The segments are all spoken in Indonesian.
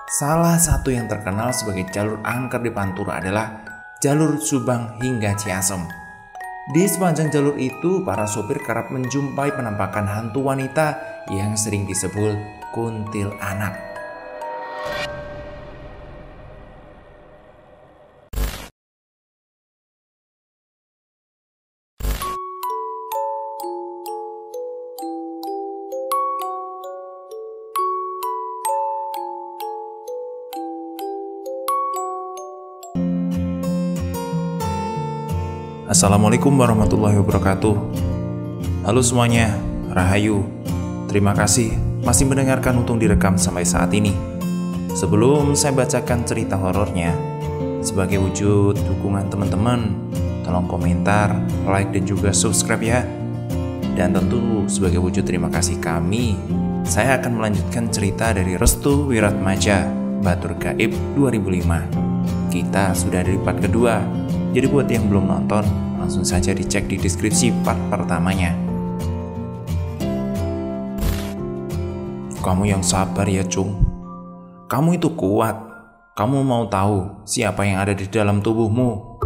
Salah satu yang terkenal sebagai jalur angker di Pantura adalah jalur Subang hingga Ciasem. Di sepanjang jalur itu, para sopir kerap menjumpai penampakan hantu wanita yang sering disebut kuntilanak. Assalamualaikum warahmatullahi wabarakatuh. Halo semuanya, Rahayu. Terima kasih masih mendengarkan Untung Direkam sampai saat ini. Sebelum saya bacakan cerita horornya, sebagai wujud dukungan teman-teman, tolong komentar, like, dan juga subscribe ya. Dan tentu sebagai wujud terima kasih kami, saya akan melanjutkan cerita dari Restu Wiratmaja, Batur Gaib 2005. Kita sudah di part kedua. Jadi buat yang belum nonton, langsung saja dicek di deskripsi part pertamanya. Kamu yang sabar ya, Cung. Kamu itu kuat. Kamu mau tahu siapa yang ada di dalam tubuhmu?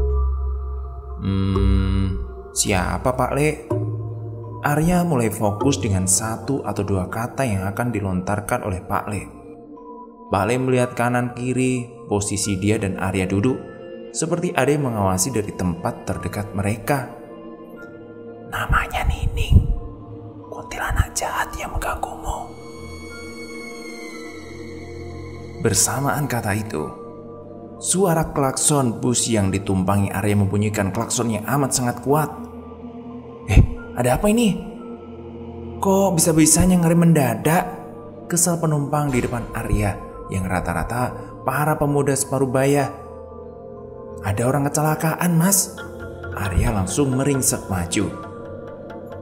Siapa, Pak Le? Arya mulai fokus dengan satu atau dua kata yang akan dilontarkan oleh Pak Le. Pak Le melihat kanan kiri, posisi dia dan Arya duduk, seperti ada yang mengawasi dari tempat terdekat mereka. Namanya Nining, kuntilanak jahat yang mengganggumu. Bersamaan kata itu, suara klakson bus yang ditumpangi Arya membunyikan klakson yang amat sangat kuat. Ada apa ini? Kok bisa-bisanya ngerem mendadak? Kesal penumpang di depan Arya yang rata-rata para pemuda separuh baya. Ada orang kecelakaan, Mas. Arya langsung meringsek maju.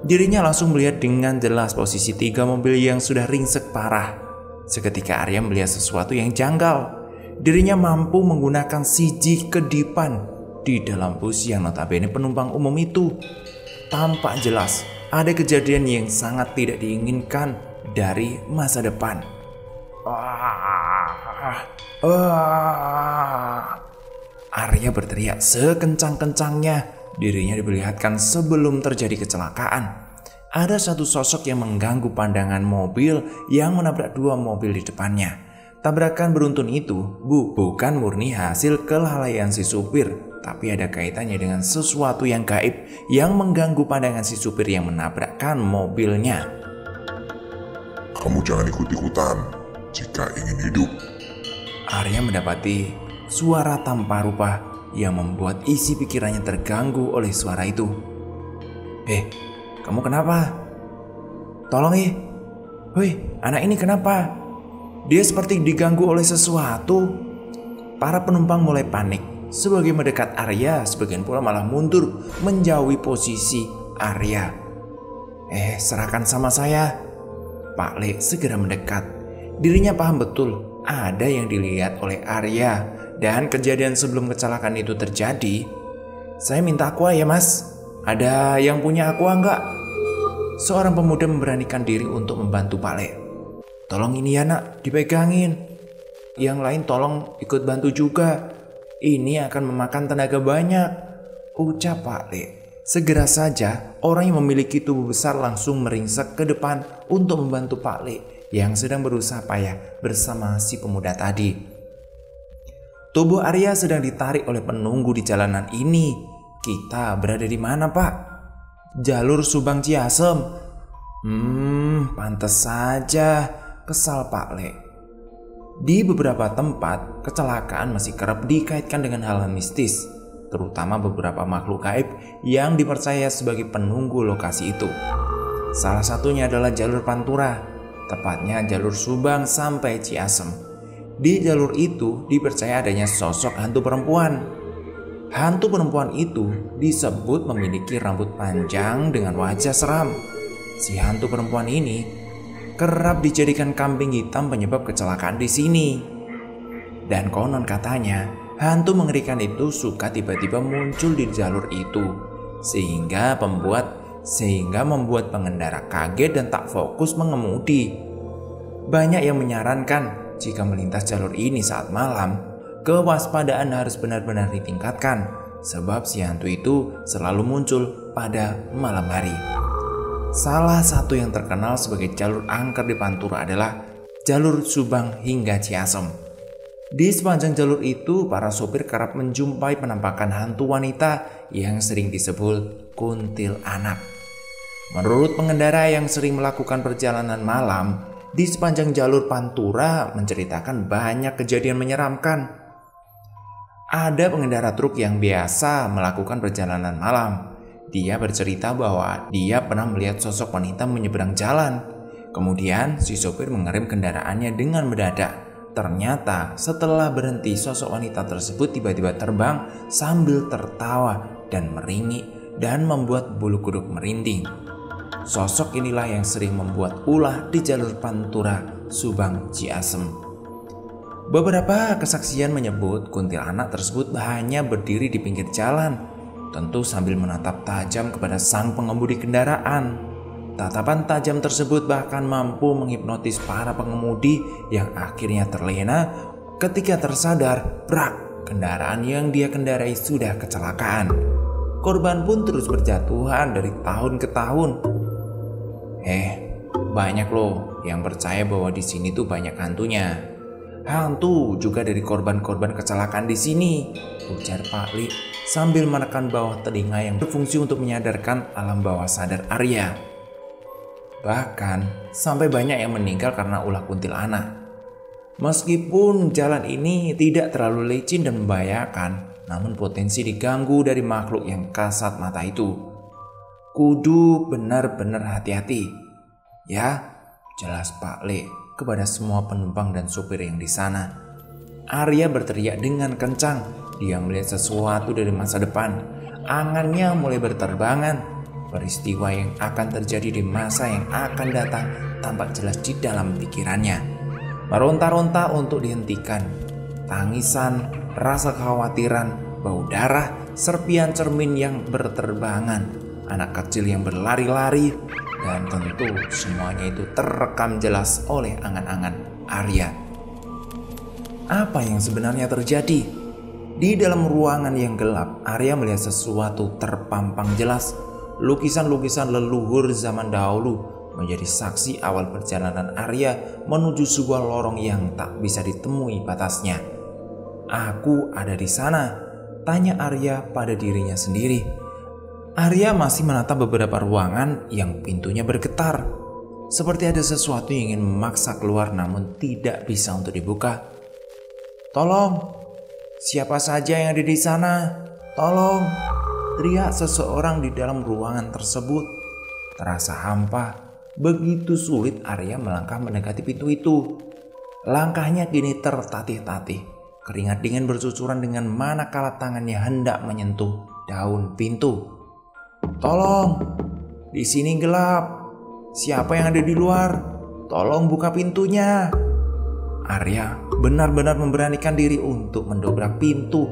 Dirinya langsung melihat dengan jelas posisi 3 mobil yang sudah ringsek parah. Seketika Arya melihat sesuatu yang janggal. Dirinya mampu menggunakan siji kedipan di dalam bus yang notabene penumpang umum itu. Tampak jelas ada kejadian yang sangat tidak diinginkan dari masa depan. Arya berteriak sekencang-kencangnya. Dirinya diperlihatkan sebelum terjadi kecelakaan. Ada satu sosok yang mengganggu pandangan mobil yang menabrak 2 mobil di depannya. Tabrakan beruntun itu bukan murni hasil kelalaian si supir, tapi ada kaitannya dengan sesuatu yang gaib yang mengganggu pandangan si supir yang menabrakkan mobilnya. Kamu jangan ikut-ikutan jika ingin hidup. Arya mendapati suara tanpa rupa yang membuat isi pikirannya terganggu oleh suara itu. Kamu kenapa? Tolong Woi, anak ini kenapa? Dia seperti diganggu oleh sesuatu. Para penumpang mulai panik. Sebagian mendekat Arya, sebagian pula malah mundur menjauhi posisi Arya. Serahkan sama saya. Pak Le segera mendekat. Dirinya paham betul ada yang dilihat oleh Arya. Dan kejadian sebelum kecelakaan itu terjadi, saya minta aqua ya, Mas. Ada yang punya aqua enggak? Seorang pemuda memberanikan diri untuk membantu Pak Le. Tolong ini ya, Nak, dipegangin. Yang lain tolong ikut bantu juga. Ini akan memakan tenaga banyak, ucap Pak Le. Segera saja orang yang memiliki tubuh besar langsung meringsek ke depan untuk membantu Pak Le yang sedang berusaha payah bersama si pemuda tadi. Tubuh Arya sedang ditarik oleh penunggu di jalanan ini. Kita berada di mana, Pak? Jalur Subang Ciasem. Pantes saja, kesal Pak Le. Di beberapa tempat, kecelakaan masih kerap dikaitkan dengan hal mistis, terutama beberapa makhluk gaib yang dipercaya sebagai penunggu lokasi itu. Salah satunya adalah jalur Pantura, tepatnya jalur Subang sampai Ciasem. Di jalur itu dipercaya adanya sosok hantu perempuan. Hantu perempuan itu disebut memiliki rambut panjang dengan wajah seram. Si hantu perempuan ini kerap dijadikan kambing hitam penyebab kecelakaan di sini. Dan konon katanya, hantu mengerikan itu suka tiba-tiba muncul di jalur itu, sehingga membuat pengendara kaget dan tak fokus mengemudi. Banyak yang menyarankan jika melintas jalur ini saat malam, kewaspadaan harus benar-benar ditingkatkan, sebab si hantu itu selalu muncul pada malam hari. Salah satu yang terkenal sebagai jalur angker di Pantura adalah jalur Subang hingga Ciasem. Di sepanjang jalur itu, para sopir kerap menjumpai penampakan hantu wanita yang sering disebut kuntilanak. Menurut pengendara yang sering melakukan perjalanan malam di sepanjang jalur Pantura menceritakan banyak kejadian menyeramkan. Ada pengendara truk yang biasa melakukan perjalanan malam. Dia bercerita bahwa dia pernah melihat sosok wanita menyeberang jalan. Kemudian si sopir mengerem kendaraannya dengan mendadak. Ternyata setelah berhenti, sosok wanita tersebut tiba-tiba terbang sambil tertawa dan meringik dan membuat bulu kuduk merinding. Sosok inilah yang sering membuat ulah di jalur Pantura Subang Ciasem. Beberapa kesaksian menyebut kuntilanak tersebut hanya berdiri di pinggir jalan, tentu sambil menatap tajam kepada sang pengemudi kendaraan. Tatapan tajam tersebut bahkan mampu menghipnotis para pengemudi yang akhirnya terlena ketika tersadar brak, kendaraan yang dia kendarai sudah kecelakaan. Korban pun terus berjatuhan dari tahun ke tahun. Banyak loh yang percaya bahwa di sini tuh banyak hantunya. Hantu juga dari korban-korban kecelakaan di sini, ujar Pak Li sambil menekan bawah telinga yang berfungsi untuk menyadarkan alam bawah sadar Arya. Bahkan sampai banyak yang meninggal karena ulah kuntilanak. Meskipun jalan ini tidak terlalu licin dan membahayakan, namun potensi diganggu dari makhluk yang kasat mata itu. Kudu benar-benar hati-hati. Ya, jelas Pak Le kepada semua penumpang dan supir yang di sana. Arya berteriak dengan kencang. Dia melihat sesuatu dari masa depan. Angannya mulai berterbangan. Peristiwa yang akan terjadi di masa yang akan datang tampak jelas di dalam pikirannya. Meronta-ronta untuk dihentikan. Tangisan, rasa kekhawatiran, bau darah, serpian cermin yang berterbangan, anak kecil yang berlari-lari, dan tentu semuanya itu terekam jelas oleh angan-angan Arya. Apa yang sebenarnya terjadi? Di dalam ruangan yang gelap, Arya melihat sesuatu terpampang jelas. Lukisan-lukisan leluhur zaman dahulu menjadi saksi awal perjalanan Arya menuju sebuah lorong yang tak bisa ditemui batasnya. Aku ada di sana, tanya Arya pada dirinya sendiri. Arya masih menatap beberapa ruangan yang pintunya bergetar. Seperti ada sesuatu yang ingin memaksa keluar namun tidak bisa untuk dibuka. Tolong, siapa saja yang ada di sana? Tolong, teriak seseorang di dalam ruangan tersebut. Terasa hampa. Begitu sulit Arya melangkah mendekati pintu itu. Langkahnya kini tertatih-tatih. Keringat dingin bercucuran dengan manakala tangannya hendak menyentuh daun pintu. Tolong, di sini gelap. Siapa yang ada di luar? Tolong buka pintunya. Arya benar-benar memberanikan diri untuk mendobrak pintu.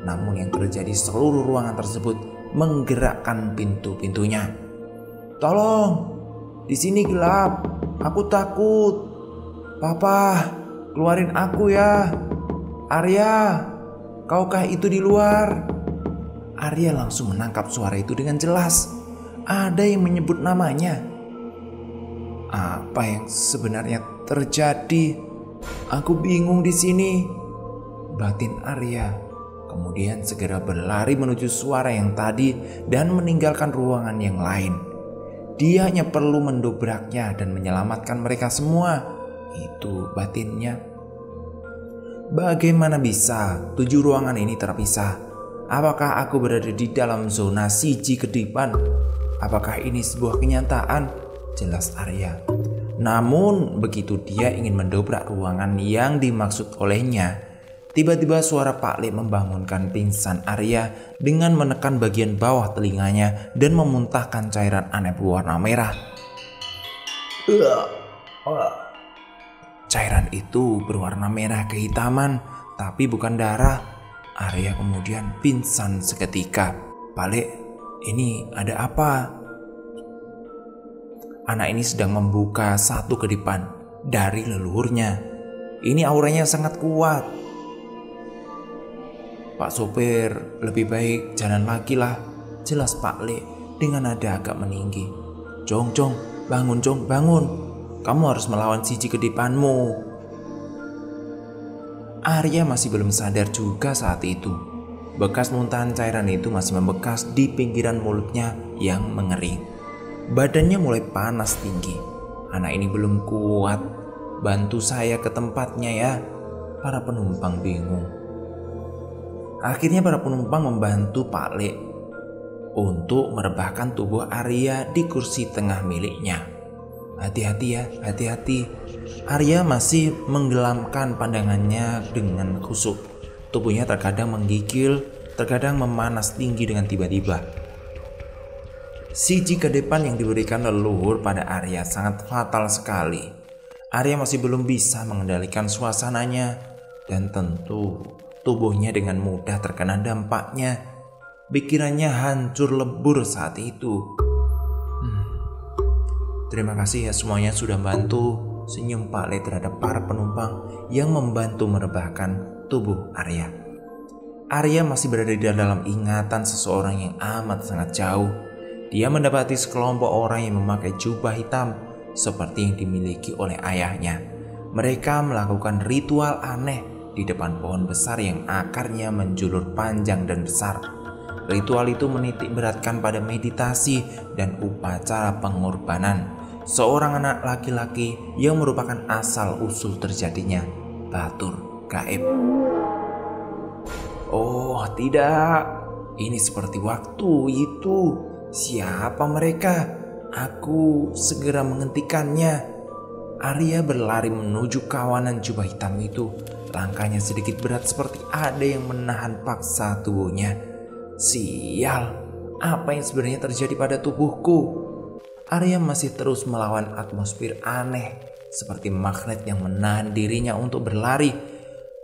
Namun yang terjadi, seluruh ruangan tersebut menggerakkan pintu-pintunya. Tolong, di sini gelap. Aku takut. Papa, keluarin aku ya. Arya, kaukah itu di luar? Arya langsung menangkap suara itu dengan jelas. Ada yang menyebut namanya. Apa yang sebenarnya terjadi? Aku bingung di sini, batin Arya. Kemudian segera berlari menuju suara yang tadi dan meninggalkan ruangan yang lain. Dia hanya perlu mendobraknya dan menyelamatkan mereka semua. Itu batinnya. Bagaimana bisa 7 ruangan ini terpisah? Apakah aku berada di dalam zona siji kedipan? Apakah ini sebuah kenyataan? Jelas Arya. Namun begitu dia ingin mendobrak ruangan yang dimaksud olehnya, tiba-tiba suara Pak Le membangunkan pingsan Arya dengan menekan bagian bawah telinganya dan memuntahkan cairan aneh berwarna merah. Cairan itu berwarna merah kehitaman, tapi bukan darah. Arya kemudian pingsan seketika. Pak Le, ini ada apa? Anak ini sedang membuka satu kedipan dari leluhurnya. Ini auranya sangat kuat. Pak sopir, lebih baik jalan lagi lah, jelas Pak Le dengan nada agak meninggi. Jong, bangun Jong, bangun. Kamu harus melawan si kedepanmu. Arya masih belum sadar juga saat itu. Bekas muntahan cairan itu masih membekas di pinggiran mulutnya yang mengering. Badannya mulai panas tinggi. Anak ini belum kuat. Bantu saya ke tempatnya ya. Para penumpang bingung. Akhirnya para penumpang membantu Pak Le untuk merebahkan tubuh Arya di kursi tengah miliknya. Hati-hati ya, hati-hati. Arya masih menggelamkan pandangannya dengan khusyuk. Tubuhnya terkadang menggigil, terkadang memanas tinggi dengan tiba-tiba. Siji kedepan yang diberikan leluhur pada Arya sangat fatal sekali. Arya masih belum bisa mengendalikan suasananya dan tentu tubuhnya dengan mudah terkena dampaknya. Pikirannya hancur lebur saat itu. Terima kasih ya semuanya sudah bantu. Senyum Pak Le terhadap para penumpang yang membantu merebahkan tubuh Arya. Arya masih berada di dalam ingatan seseorang yang amat sangat jauh. Dia mendapati sekelompok orang yang memakai jubah hitam seperti yang dimiliki oleh ayahnya. Mereka melakukan ritual aneh di depan pohon besar yang akarnya menjulur panjang dan besar. Ritual itu menitik beratkan pada meditasi dan upacara pengorbanan seorang anak laki-laki yang merupakan asal-usul terjadinya batur gaib. Oh tidak, ini seperti waktu itu. Siapa mereka? Aku segera menghentikannya. Arya berlari menuju kawanan jubah hitam itu. Langkahnya sedikit berat seperti ada yang menahan paksa tubuhnya. Sial, apa yang sebenarnya terjadi pada tubuhku? Arya masih terus melawan atmosfer aneh, seperti magnet yang menahan dirinya untuk berlari.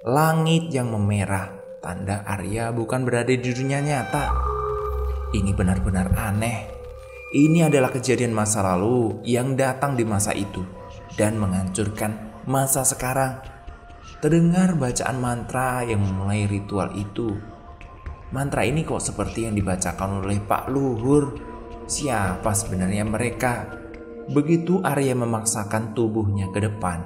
Langit yang memerah, tanda Arya bukan berada di dunia nyata. Ini benar-benar aneh. Ini adalah kejadian masa lalu yang datang di masa itu dan menghancurkan masa sekarang. Terdengar bacaan mantra yang memulai ritual itu. Mantra ini kok seperti yang dibacakan oleh Pak Luhur. Siapa sebenarnya mereka? Begitu Arya memaksakan tubuhnya ke depan,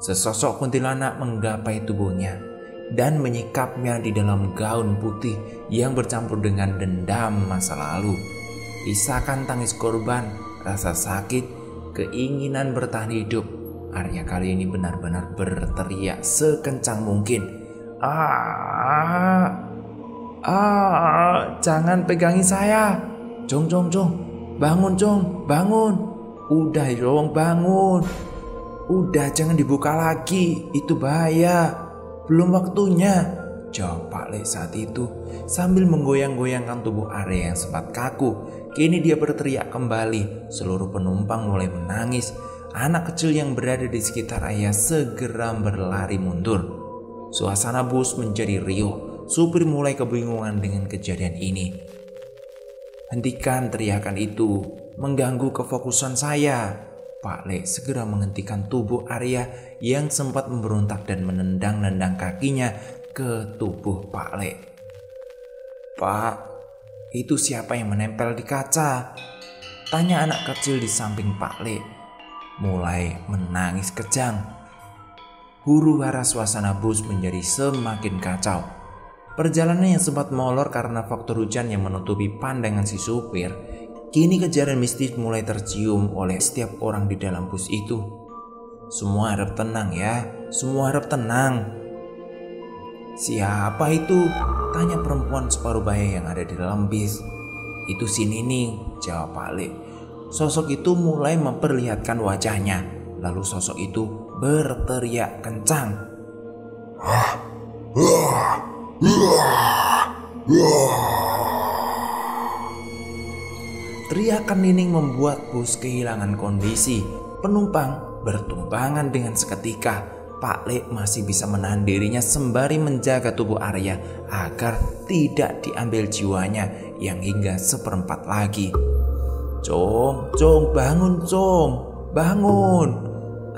sesosok kuntilanak menggapai tubuhnya dan menyikapnya di dalam gaun putih yang bercampur dengan dendam masa lalu. Isakan tangis korban, rasa sakit, keinginan bertahan hidup. Arya kali ini benar-benar berteriak sekencang mungkin. Jangan pegangi saya. Jong, bangun Jong, bangun. Udah Jong, bangun. Udah jangan dibuka lagi, itu bahaya. Belum waktunya, jawab Pak Le saat itu sambil menggoyang-goyangkan tubuh Arya yang sempat kaku. Kini dia berteriak kembali. Seluruh penumpang mulai menangis. Anak kecil yang berada di sekitar Arya segera berlari mundur. Suasana bus menjadi riuh. Supir mulai kebingungan dengan kejadian ini. Hentikan teriakan itu, mengganggu kefokusan saya. Pak Le segera menghentikan tubuh Arya yang sempat memberontak dan menendang-nendang kakinya ke tubuh Pak Le. Pak, itu siapa yang menempel di kaca? Tanya anak kecil di samping Pak Le. Mulai menangis kejang. Huru-hara suasana bus menjadi semakin kacau. Perjalanan yang sempat molor karena faktor hujan yang menutupi pandangan si supir, kini kejadian mistis mulai tercium oleh setiap orang di dalam bus itu. Semua harap tenang ya, semua harap tenang. Siapa itu? Tanya perempuan separuh baya yang ada di dalam bis. Itu si Nining, jawab Pak Le. Sosok itu mulai memperlihatkan wajahnya, lalu sosok itu berteriak kencang. Teriakan Nining membuat bus kehilangan kondisi. Penumpang bertumbangan dengan seketika. Pak Le masih bisa menahan dirinya sembari menjaga tubuh Arya agar tidak diambil jiwanya yang hingga seperempat lagi. Cong, bangun Cong, bangun.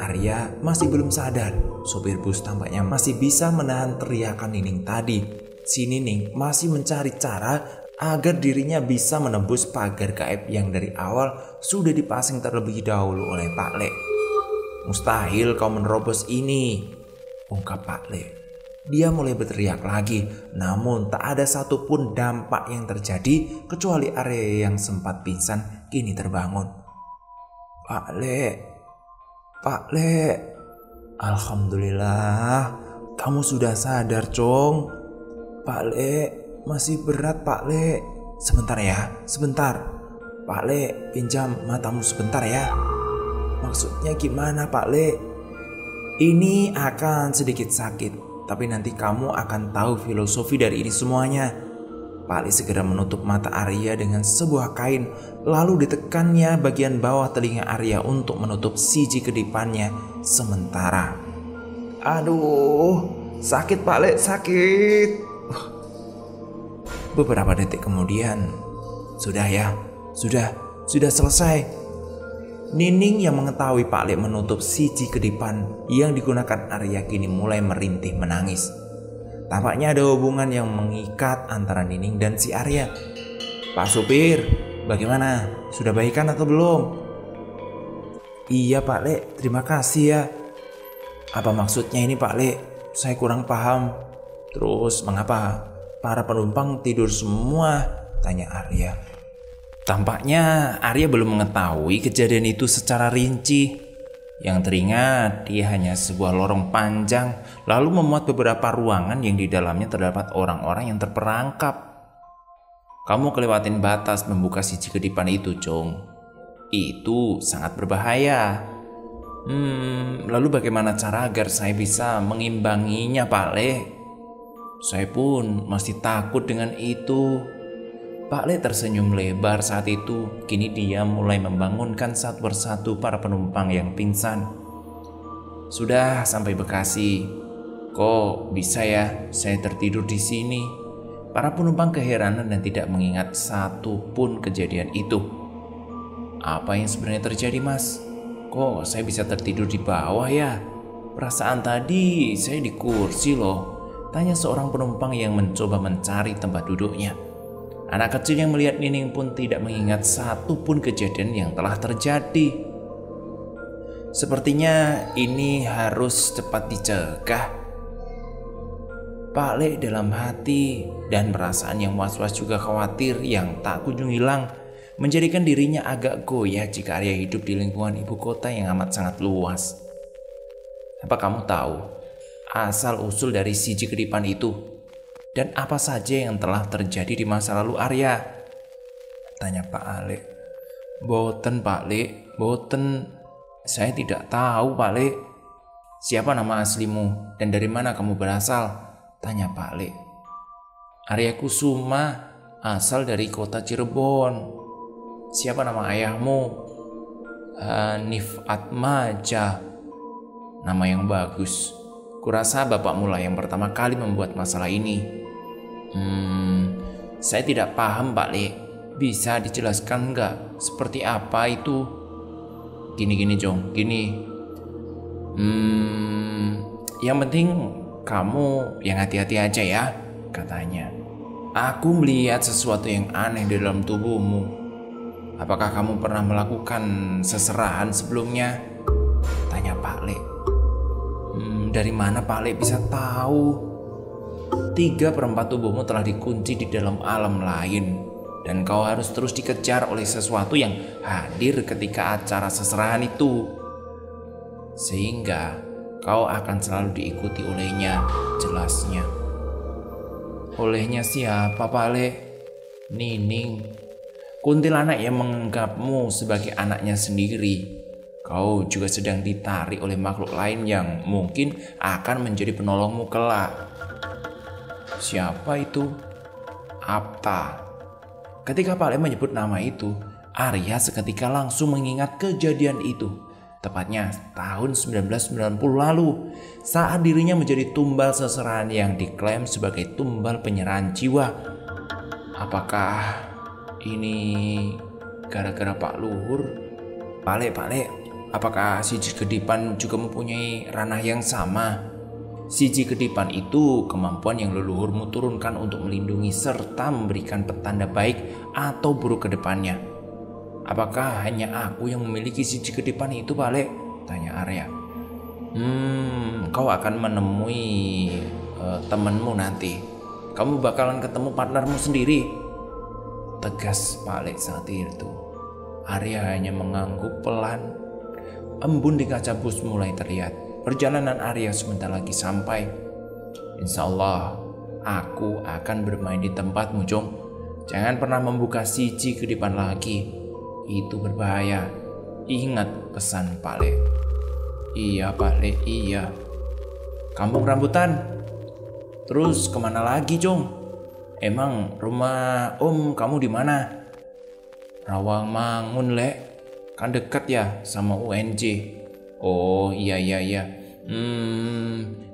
Arya masih belum sadar. Sopir bus tampaknya masih bisa menahan teriakan Nining tadi. Si Nining masih mencari cara agar dirinya bisa menembus pagar gaib yang dari awal sudah dipasang terlebih dahulu oleh Pak Le. "Mustahil kau menerobos ini," ungkap Pak Le. Dia mulai berteriak lagi, namun tak ada satupun dampak yang terjadi kecuali Arya yang sempat pingsan kini terbangun. "Pak Le, Pak Le, alhamdulillah kamu sudah sadar, Cong. Pak Le, masih berat Pak Le. Sebentar ya, sebentar. Pak Le, pinjam matamu sebentar ya." "Maksudnya gimana Pak Le?" "Ini akan sedikit sakit, tapi nanti kamu akan tahu filosofi dari ini semuanya." Pak Le segera menutup mata Arya dengan sebuah kain, lalu ditekannya bagian bawah telinga Arya untuk menutup siji kedipannya sementara. "Aduh, sakit Pak Le, sakit." Beberapa detik kemudian, "Sudah ya, sudah selesai." Nining yang mengetahui Pak Le menutup siji kedipan yang digunakan Arya kini mulai merintih menangis. Tampaknya ada hubungan yang mengikat antara Nining dan si Arya. "Pak supir, bagaimana? Sudah baikan atau belum?" "Iya Pak Le, terima kasih ya." "Apa maksudnya ini Pak Le? Saya kurang paham. Terus mengapa para penumpang tidur semua?" tanya Arya. Tampaknya Arya belum mengetahui kejadian itu secara rinci. Yang teringat dia hanya sebuah lorong panjang, lalu memuat beberapa ruangan yang di dalamnya terdapat orang-orang yang terperangkap. "Kamu kelewatin batas membuka siji kedipan itu, Cong. Itu sangat berbahaya." Lalu bagaimana cara agar saya bisa mengimbanginya, Pak Le?" "Saya pun masih takut dengan itu." Pak Le tersenyum lebar saat itu. Kini dia mulai membangunkan satu persatu para penumpang yang pingsan. "Sudah sampai Bekasi. Kok bisa ya saya tertidur di sini?" Para penumpang keheranan dan tidak mengingat satu pun kejadian itu. "Apa yang sebenarnya terjadi, Mas? Kok saya bisa tertidur di bawah ya? Perasaan tadi saya di kursi loh," tanya seorang penumpang yang mencoba mencari tempat duduknya. Anak kecil yang melihat Nining pun tidak mengingat satu pun kejadian yang telah terjadi. Sepertinya ini harus cepat dicegah. Pak Le dalam hati dan perasaan yang was-was juga khawatir yang tak kunjung hilang menjadikan dirinya agak goyah jika Arya hidup di lingkungan ibu kota yang amat sangat luas. "Apa kamu tahu asal-usul dari siji kedipan itu? Dan apa saja yang telah terjadi di masa lalu Arya?" tanya Pak Ale. "Boten Pak Le, boten. Saya tidak tahu Pak Le." "Siapa nama aslimu dan dari mana kamu berasal?" tanya Pak Le. "Arya Kusuma, asal dari kota Cirebon." "Siapa nama ayahmu?" "Hanif Atmaja." "Nama yang bagus. Kurasa bapakmu lah yang pertama kali membuat masalah ini." Saya tidak paham Pak Le. Bisa dijelaskan nggak seperti apa itu?" Gini Jong, gini. Yang penting kamu yang hati-hati aja ya," katanya. "Aku melihat sesuatu yang aneh di dalam tubuhmu. Apakah kamu pernah melakukan seserahan sebelumnya?" tanya Pak Le. Dari mana Pak Le bisa tahu? 3/4 tubuhmu telah dikunci di dalam alam lain, dan kau harus terus dikejar oleh sesuatu yang hadir ketika acara seserahan itu, sehingga kau akan selalu diikuti olehnya, jelasnya. "Olehnya siapa Pak Le?" "Nining. Kuntilanak yang menganggapmu sebagai anaknya sendiri. Kau juga sedang ditarik oleh makhluk lain yang mungkin akan menjadi penolongmu kelak." "Siapa itu?" "Apta." Ketika Pak Le menyebut nama itu, Arya seketika langsung mengingat kejadian itu. Tepatnya tahun 1990 lalu, saat dirinya menjadi tumbal seserahan yang diklaim sebagai tumbal penyerahan jiwa. Apakah ini gara-gara Pak Luhur? Pak Le, apakah si Kedipan juga mempunyai ranah yang sama? Si Kedipan itu kemampuan yang leluhurmu turunkan untuk melindungi serta memberikan petanda baik atau buruk ke depannya. Apakah hanya aku yang memiliki si Kedipan itu, Pak Le? Tanya Arya. Kau akan menemui temanmu nanti. Kamu bakalan ketemu partnermu sendiri, tegas Pak Le saat itu. Arya hanya mengangguk pelan. Embun di kaca bus mulai terlihat. Perjalanan Arya sebentar lagi sampai. Insya Allah aku akan bermain di tempatmu, Jong. Jangan pernah membuka si Kedipan lagi. Itu berbahaya. Ingat pesan Pak Le. Iya Pak Le, iya. Kampung Rambutan. Terus kemana lagi, Jong? Emang rumah Om kamu di mana? Rawamangun, Le. Kan dekat ya sama UNJ. Oh iya.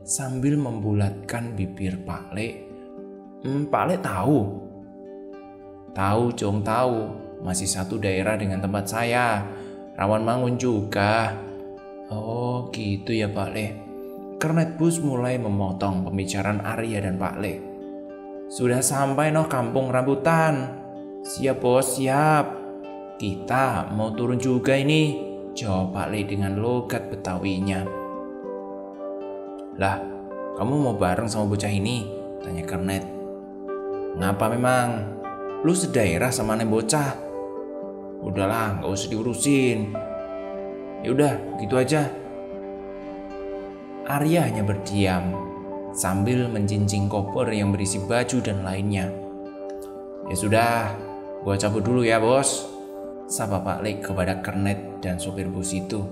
Sambil membulatkan bibir Pak Le. Pak Le tahu? Tahu, Jong, tahu. Masih satu daerah dengan tempat saya. Rawamangun juga. Oh gitu ya Pak Le. Kernet bus mulai memotong pembicaraan Arya dan Pak Le. Sudah sampai kampung Rambutan. Siap bos, siap. Kita mau turun juga ini, jawab Pak Le dengan logat Betawinya. Lah, kamu mau bareng sama bocah ini? Tanya Kernet. Ngapa memang? Lu sedaerah sama nih bocah? Udahlah, gak usah diurusin. Yaudah, gitu aja. Arya hanya berdiam sambil menjinjing koper yang berisi baju dan lainnya. Ya sudah, gua cabut dulu ya bos, sapa Pak Le kepada Kernet dan sopir bus itu.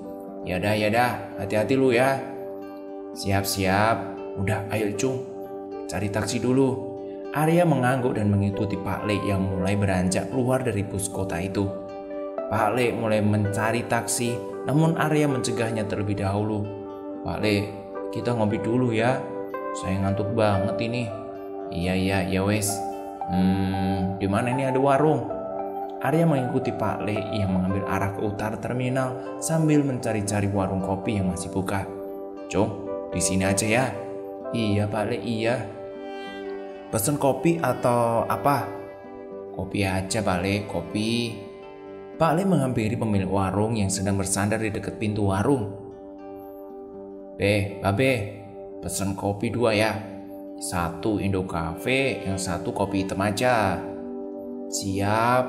Ya dah, hati-hati lu ya. Siap. Udah, ayo Cung, cari taksi dulu. Arya mengangguk dan mengikuti Pak Le yang mulai beranjak keluar dari bus kota itu. Pak Le mulai mencari taksi, namun Arya mencegahnya terlebih dahulu. Pak Le, kita ngopi dulu ya. Saya ngantuk banget ini. Iya wes. Di mana ini ada warung? Arya mengikuti Pak Le yang mengambil arah ke utara terminal sambil mencari-cari warung kopi yang masih buka. Cung, di sini aja ya. Iya Pak Le, iya. Pesen kopi atau apa? Kopi aja Pak Le, kopi. Pak Le menghampiri pemilik warung yang sedang bersandar di dekat pintu warung. Babe, pesen kopi 2 ya. 1 Indo Cafe, yang 1 kopi hitam aja. Siap.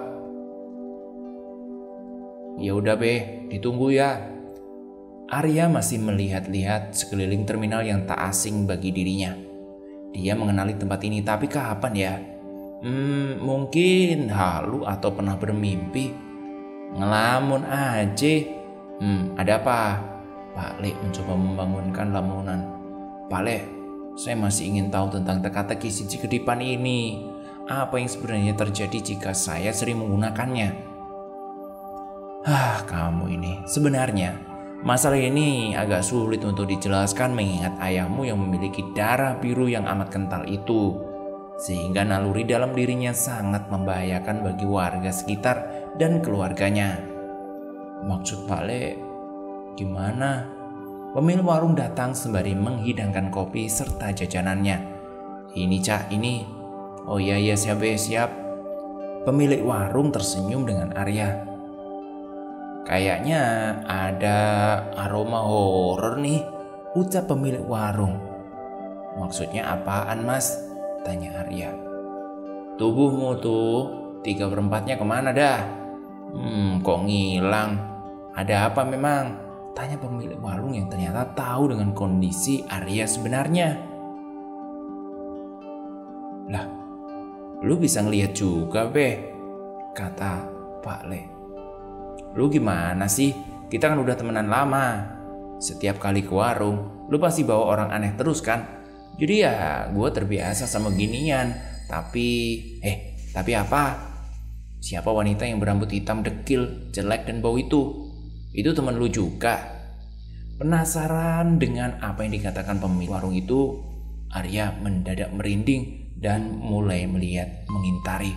Ya udah ditunggu ya. Arya masih melihat-lihat sekeliling terminal yang tak asing bagi dirinya. Dia mengenali tempat ini, tapi kapan ya? Mungkin halu atau pernah bermimpi. Ngelamun aja. Ada apa? Pak Le mencoba membangunkan lamunan. Pak Le, saya masih ingin tahu tentang teka-teki si Kedipan ini. Apa yang sebenarnya terjadi jika saya sering menggunakannya? Kamu ini. Sebenarnya masalah ini agak sulit untuk dijelaskan mengingat ayahmu yang memiliki darah biru yang amat kental itu, sehingga naluri dalam dirinya sangat membahayakan bagi warga sekitar dan keluarganya. Maksud Pak Le gimana? Pemilik warung datang sembari menghidangkan kopi serta jajanannya. Ini Cak, ini. Oh iya siap. Pemilik warung tersenyum dengan Arya. Kayaknya ada aroma horor nih, ucap pemilik warung. Maksudnya apaan mas? Tanya Arya. Tubuhmu tuh 3/4-nya kemana dah? Kok ngilang? Ada apa memang? Tanya pemilik warung yang ternyata tahu dengan kondisi Arya sebenarnya. Lah, lu bisa ngeliat juga kata Pak Le. Lu gimana sih? Kita kan udah temenan lama. Setiap kali ke warung, lu pasti bawa orang aneh terus kan? Jadi ya gue terbiasa sama ginian. Tapi apa? Siapa wanita yang berambut hitam dekil, jelek dan bau itu? Itu teman lu juga. Penasaran dengan apa yang dikatakan pemilik warung itu, Arya mendadak merinding dan mulai melihat mengintari.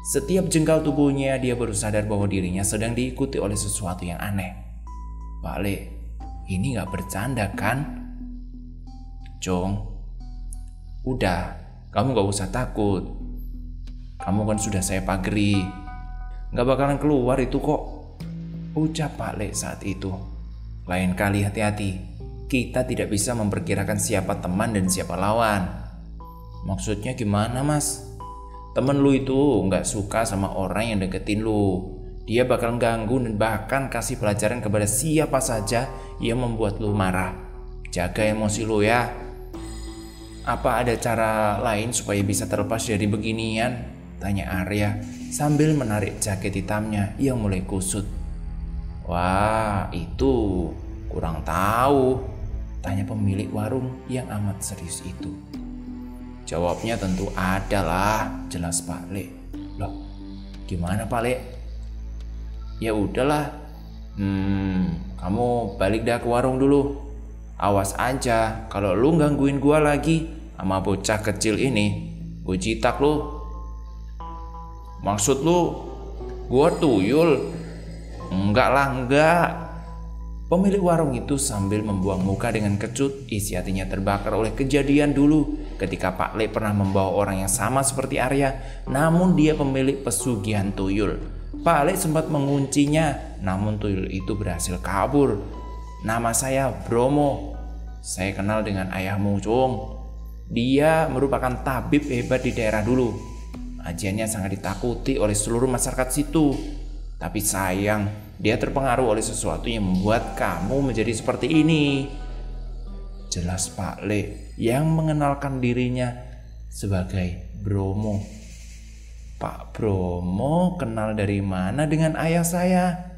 Setiap jengkal tubuhnya dia baru sadar bahwa dirinya sedang diikuti oleh sesuatu yang aneh. Pak Le, ini gak bercanda kan? Jong, udah, kamu gak usah takut. Kamu kan sudah saya pageri, gak bakalan keluar itu kok, ucap Pak Le saat itu. Lain kali hati-hati, kita tidak bisa memperkirakan siapa teman dan siapa lawan. Maksudnya gimana mas? Temen lu itu gak suka sama orang yang deketin lu. Dia bakal ganggu dan bahkan kasih pelajaran kepada siapa saja yang membuat lu marah. Jaga emosi lu ya. Apa ada cara lain supaya bisa terlepas dari beginian? Tanya Arya sambil menarik jaket hitamnya yang mulai kusut. Wah, itu kurang tahu, tanya pemilik warung yang amat serius itu. Jawabnya tentu ada lah, jelas Pak Le. Loh, gimana Pak Le? Ya udahlah, kamu balik dah ke warung dulu. Awas aja, kalau lu gangguin gua lagi sama bocah kecil ini, gua jitak lu. Maksud lu, gua tuyul? Enggak lah, enggak. Pemilik warung itu sambil membuang muka dengan kecut, isi hatinya terbakar oleh kejadian dulu ketika Pak Le pernah membawa orang yang sama seperti Arya, namun dia pemilik pesugihan tuyul. Pak Le sempat menguncinya, namun tuyul itu berhasil kabur. Nama saya Bromo. Saya kenal dengan ayahmu, Cung. Dia merupakan tabib hebat di daerah dulu. Ajiannya sangat ditakuti oleh seluruh masyarakat situ. Tapi sayang, dia terpengaruh oleh sesuatu yang membuat kamu menjadi seperti ini. Jelas Pak Le yang mengenalkan dirinya sebagai Bromo. Pak Bromo kenal dari mana dengan ayah saya?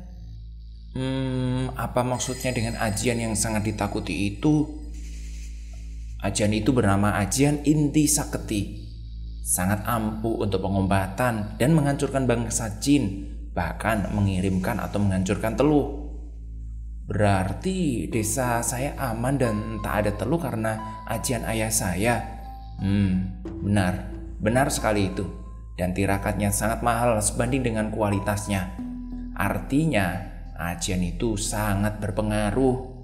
Apa maksudnya dengan ajian yang sangat ditakuti itu? Ajian itu bernama Ajian Inti Saketi. Sangat ampuh untuk pengobatan dan menghancurkan bangsa jin, bahkan mengirimkan atau menghancurkan teluh. Berarti desa saya aman dan tak ada teluh karena ajian ayah saya. Benar sekali itu. Dan tirakatnya sangat mahal sebanding dengan kualitasnya. Artinya ajian itu sangat berpengaruh.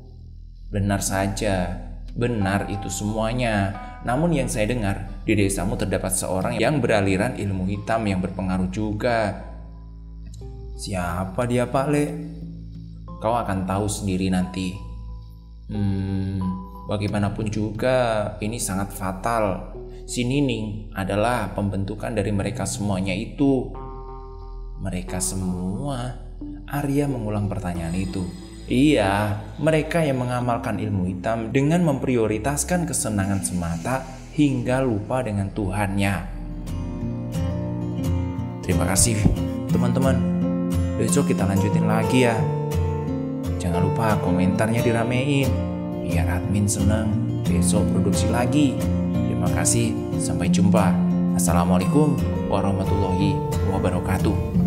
Benar saja, benar itu semuanya. Namun yang saya dengar, di desamu terdapat seorang yang beraliran ilmu hitam yang berpengaruh juga. Siapa dia Pak Le? Kau akan tahu sendiri nanti. Bagaimanapun juga ini sangat fatal. Si Nining adalah pembentukan dari mereka semuanya itu. Mereka semua? Arya mengulang pertanyaan itu. Iya, mereka yang mengamalkan ilmu hitam dengan memprioritaskan kesenangan semata hingga lupa dengan Tuhannya. Terima kasih teman-teman. Besok kita lanjutin lagi ya. Jangan lupa komentarnya diramein biar admin seneng. Besok produksi lagi. Terima kasih, sampai jumpa. Assalamualaikum warahmatullahi wabarakatuh.